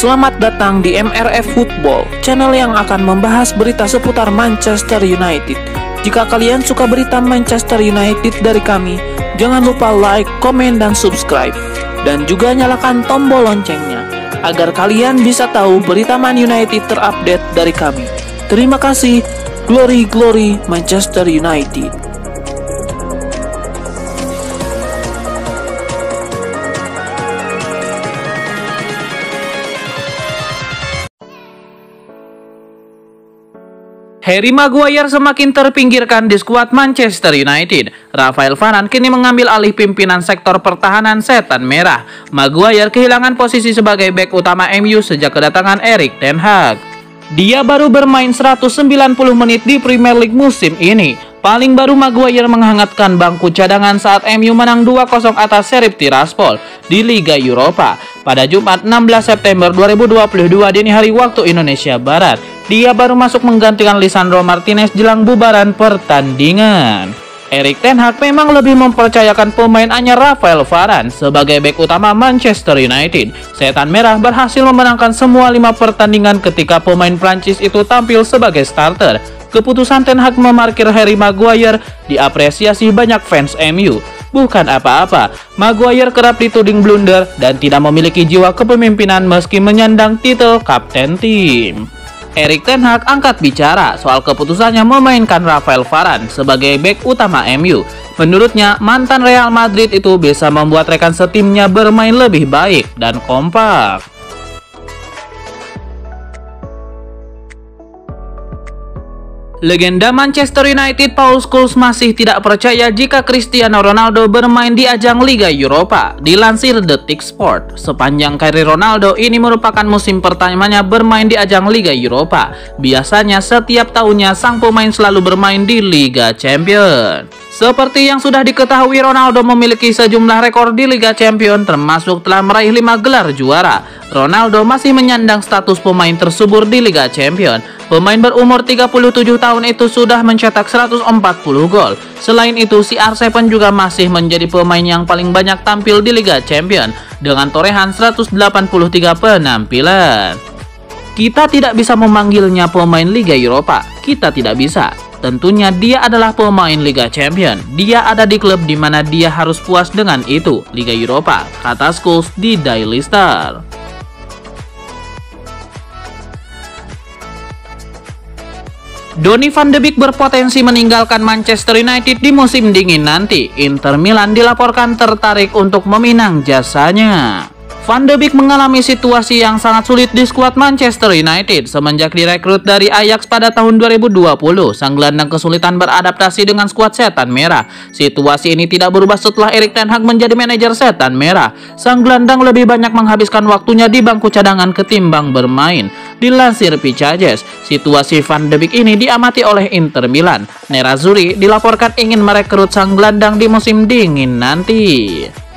Selamat datang di MRF Football, channel yang akan membahas berita seputar Manchester United. Jika kalian suka berita Manchester United dari kami, jangan lupa like, komen, dan subscribe. Dan juga nyalakan tombol loncengnya, agar kalian bisa tahu berita Man United terupdate dari kami. Terima kasih, Glory Glory Manchester United. Harry Maguire semakin terpinggirkan di skuad Manchester United. Rafael Varane kini mengambil alih pimpinan sektor pertahanan Setan Merah. Maguire kehilangan posisi sebagai bek utama MU sejak kedatangan Erik ten Hag. Dia baru bermain 190 menit di Premier League musim ini. Paling baru Maguire menghangatkan bangku cadangan saat MU menang 2-0 atas Sheriff Tiraspol di Liga Eropa pada Jumat 16 September 2022 dini hari waktu Indonesia Barat. Dia baru masuk menggantikan Lisandro Martinez jelang bubaran pertandingan. Erik ten Hag memang lebih mempercayakan pemain anyar Rafael Varane sebagai bek utama Manchester United. Setan Merah berhasil memenangkan semua 5 pertandingan ketika pemain Prancis itu tampil sebagai starter. Keputusan ten Hag memarkir Harry Maguire diapresiasi banyak fans MU. Bukan apa-apa, Maguire kerap dituding blunder dan tidak memiliki jiwa kepemimpinan meski menyandang titel kapten tim. Erik ten Hag angkat bicara soal keputusannya memainkan Rafael Varane sebagai bek utama MU. Menurutnya, mantan Real Madrid itu bisa membuat rekan setimnya bermain lebih baik dan kompak. Legenda Manchester United Paul Scholes masih tidak percaya jika Cristiano Ronaldo bermain di ajang Liga Eropa. Dilansir Detik Sport, sepanjang karir Ronaldo ini merupakan musim pertamanya bermain di ajang Liga Eropa. Biasanya setiap tahunnya sang pemain selalu bermain di Liga Champions. Seperti yang sudah diketahui, Ronaldo memiliki sejumlah rekor di Liga Champions, termasuk telah meraih 5 gelar juara. Ronaldo masih menyandang status pemain tersubur di Liga Champions. Pemain berumur 37 tahun itu sudah mencetak 140 gol. Selain itu, CR7 juga masih menjadi pemain yang paling banyak tampil di Liga Champions dengan torehan 183 penampilan. Kita tidak bisa memanggilnya pemain Liga Eropa. Kita tidak bisa. Tentunya dia adalah pemain Liga Champions. Dia ada di klub di mana dia harus puas dengan itu, Liga Eropa, kata Scholes di Daily Star. Donny van de Beek berpotensi meninggalkan Manchester United di musim dingin nanti. Inter Milan dilaporkan tertarik untuk meminang jasanya. Van de Beek mengalami situasi yang sangat sulit di skuad Manchester United semenjak direkrut dari Ajax pada tahun 2020. Sang gelandang kesulitan beradaptasi dengan skuad Setan Merah. Situasi ini tidak berubah setelah Erik ten Hag menjadi manajer Setan Merah. Sang gelandang lebih banyak menghabiskan waktunya di bangku cadangan ketimbang bermain. Dilansir Picages, situasi Van de Beek ini diamati oleh Inter Milan. Nerazzurri dilaporkan ingin merekrut sang gelandang di musim dingin nanti.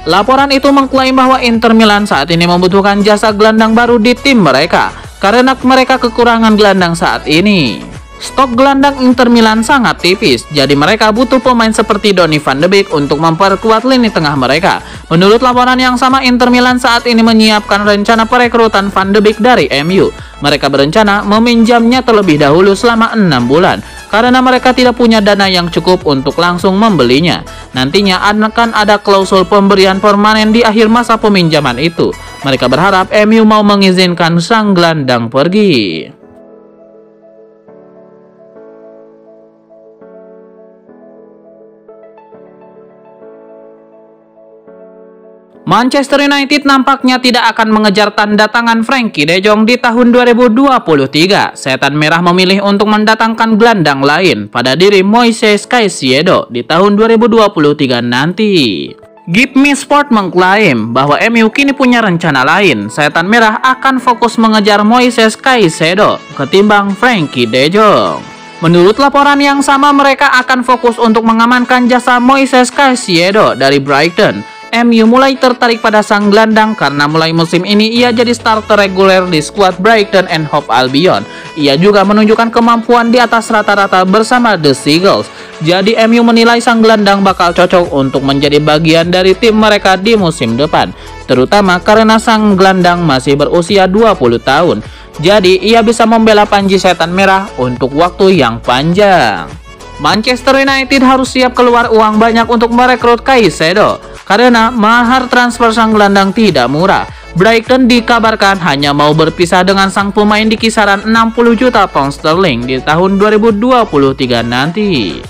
Laporan itu mengklaim bahwa Inter Milan saat ini membutuhkan jasa gelandang baru di tim mereka karena mereka kekurangan gelandang saat ini. Stok gelandang Inter Milan sangat tipis, jadi mereka butuh pemain seperti Donny van de Beek untuk memperkuat lini tengah mereka. Menurut laporan yang sama, Inter Milan saat ini menyiapkan rencana perekrutan Van de Beek dari MU. Mereka berencana meminjamnya terlebih dahulu selama 6 bulan. Karena mereka tidak punya dana yang cukup untuk langsung membelinya. Nantinya akan ada klausul pemberian permanen di akhir masa peminjaman itu. Mereka berharap MU mau mengizinkan sang gelandang pergi. Manchester United nampaknya tidak akan mengejar tanda tangan Frenkie de Jong di tahun 2023. Setan Merah memilih untuk mendatangkan gelandang lain pada diri Moises Caicedo di tahun 2023 nanti. Give Me Sport mengklaim bahwa MU kini punya rencana lain. Setan Merah akan fokus mengejar Moises Caicedo ketimbang Frenkie de Jong. Menurut laporan yang sama, mereka akan fokus untuk mengamankan jasa Moises Caicedo dari Brighton. MU mulai tertarik pada sang gelandang karena mulai musim ini ia jadi starter reguler di skuad Brighton and Hove Albion. Ia juga menunjukkan kemampuan di atas rata-rata bersama The Seagulls. Jadi MU menilai sang gelandang bakal cocok untuk menjadi bagian dari tim mereka di musim depan, terutama karena sang gelandang masih berusia 20 tahun. Jadi ia bisa membela Panji Setan Merah untuk waktu yang panjang. Manchester United harus siap keluar uang banyak untuk merekrut Caicedo karena mahar transfer sang gelandang tidak murah. Brighton dikabarkan hanya mau berpisah dengan sang pemain di kisaran 60 juta pound sterling di tahun 2023 nanti.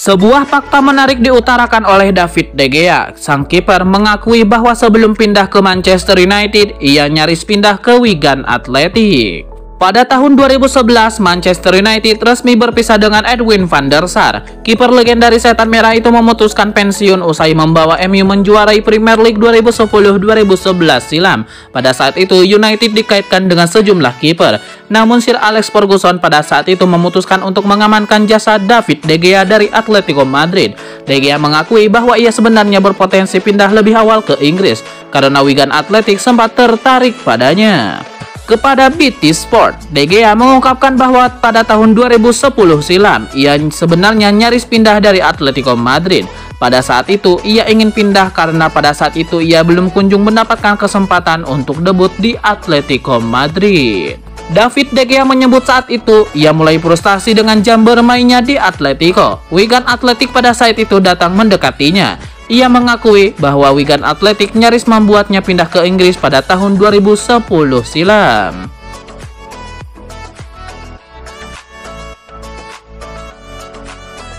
Sebuah fakta menarik diutarakan oleh David De Gea. Sang kiper mengakui bahwa sebelum pindah ke Manchester United, ia nyaris pindah ke Wigan Athletic. Pada tahun 2011, Manchester United resmi berpisah dengan Edwin van der Sar. Kiper legendaris Setan Merah itu memutuskan pensiun usai membawa MU menjuarai Premier League 2010-2011 silam. Pada saat itu, United dikaitkan dengan sejumlah kiper. Namun Sir Alex Ferguson pada saat itu memutuskan untuk mengamankan jasa David De Gea dari Atletico Madrid. De Gea mengakui bahwa ia sebenarnya berpotensi pindah lebih awal ke Inggris karena Wigan Athletic sempat tertarik padanya. Kepada BT Sport, De Gea mengungkapkan bahwa pada tahun 2010 silam, ia sebenarnya nyaris pindah dari Atletico Madrid. Pada saat itu, ia ingin pindah karena pada saat itu ia belum kunjung mendapatkan kesempatan untuk debut di Atletico Madrid. David De Gea menyebut saat itu, ia mulai frustasi dengan jam bermainnya di Atletico. Wigan Athletic pada saat itu datang mendekatinya. Ia mengakui bahwa Wigan Athletic nyaris membuatnya pindah ke Inggris pada tahun 2010 silam.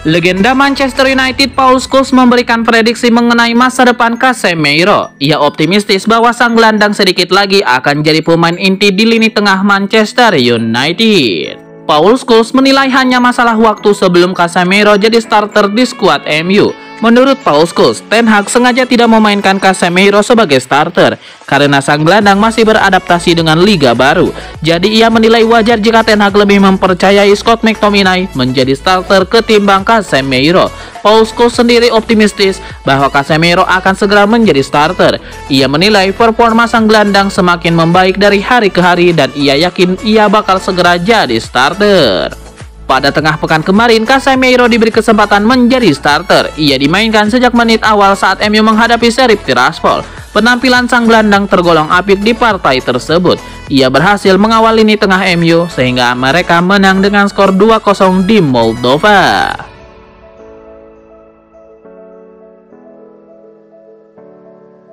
Legenda Manchester United Paul Scholes memberikan prediksi mengenai masa depan Casemiro. Ia optimistis bahwa sang gelandang sedikit lagi akan jadi pemain inti di lini tengah Manchester United. Paul Scholes menilai hanya masalah waktu sebelum Casemiro jadi starter di skuad MU. Menurut Paul Scholes, Ten Hag sengaja tidak memainkan Casemiro sebagai starter karena sang gelandang masih beradaptasi dengan liga baru. Jadi ia menilai wajar jika Ten Hag lebih mempercayai Scott McTominay menjadi starter ketimbang Casemiro. Paul Scholes sendiri optimistis bahwa Casemiro akan segera menjadi starter. Ia menilai performa sang gelandang semakin membaik dari hari ke hari dan ia yakin ia bakal segera jadi starter. Pada tengah pekan kemarin, Casemiro diberi kesempatan menjadi starter. Ia dimainkan sejak menit awal saat MU menghadapi Sheriff Tiraspol. Penampilan sang gelandang tergolong apik di partai tersebut. Ia berhasil mengawal lini tengah MU sehingga mereka menang dengan skor 2-0 di Moldova.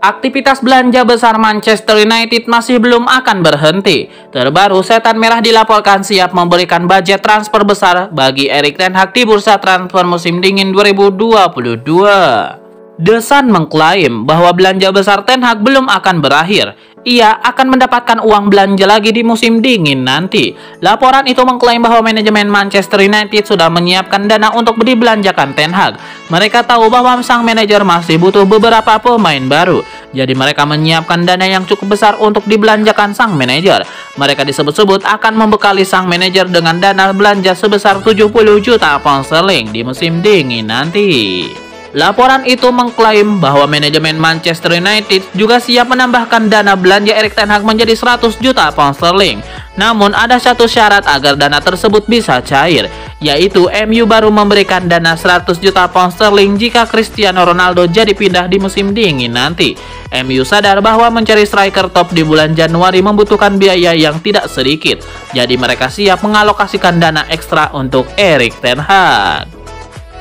Aktivitas belanja besar Manchester United masih belum akan berhenti. Terbaru, Setan Merah dilaporkan siap memberikan budget transfer besar bagi Erik ten Hag di bursa transfer musim dingin 2022. The Sun mengklaim bahwa belanja besar Ten Hag belum akan berakhir. Ia akan mendapatkan uang belanja lagi di musim dingin nanti. Laporan itu mengklaim bahwa manajemen Manchester United sudah menyiapkan dana untuk dibelanjakan Ten Hag. Mereka tahu bahwa sang manajer masih butuh beberapa pemain baru. Jadi mereka menyiapkan dana yang cukup besar untuk dibelanjakan sang manajer. Mereka disebut-sebut akan membekali sang manajer dengan dana belanja sebesar 70 juta pound sterling di musim dingin nanti. Laporan itu mengklaim bahwa manajemen Manchester United juga siap menambahkan dana belanja Erik ten Hag menjadi 100 juta pound sterling. Namun ada satu syarat agar dana tersebut bisa cair, yaitu MU baru memberikan dana 100 juta pound sterling jika Cristiano Ronaldo jadi pindah di musim dingin nanti. MU sadar bahwa mencari striker top di bulan Januari membutuhkan biaya yang tidak sedikit. Jadi mereka siap mengalokasikan dana ekstra untuk Erik ten Hag.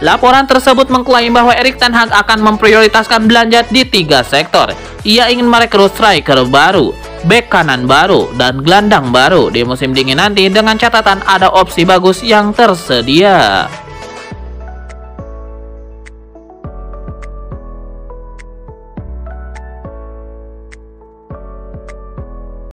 Laporan tersebut mengklaim bahwa Erik ten Hag akan memprioritaskan belanja di 3 sektor. Ia ingin merekrut striker baru, bek kanan baru, dan gelandang baru di musim dingin nanti dengan catatan ada opsi bagus yang tersedia.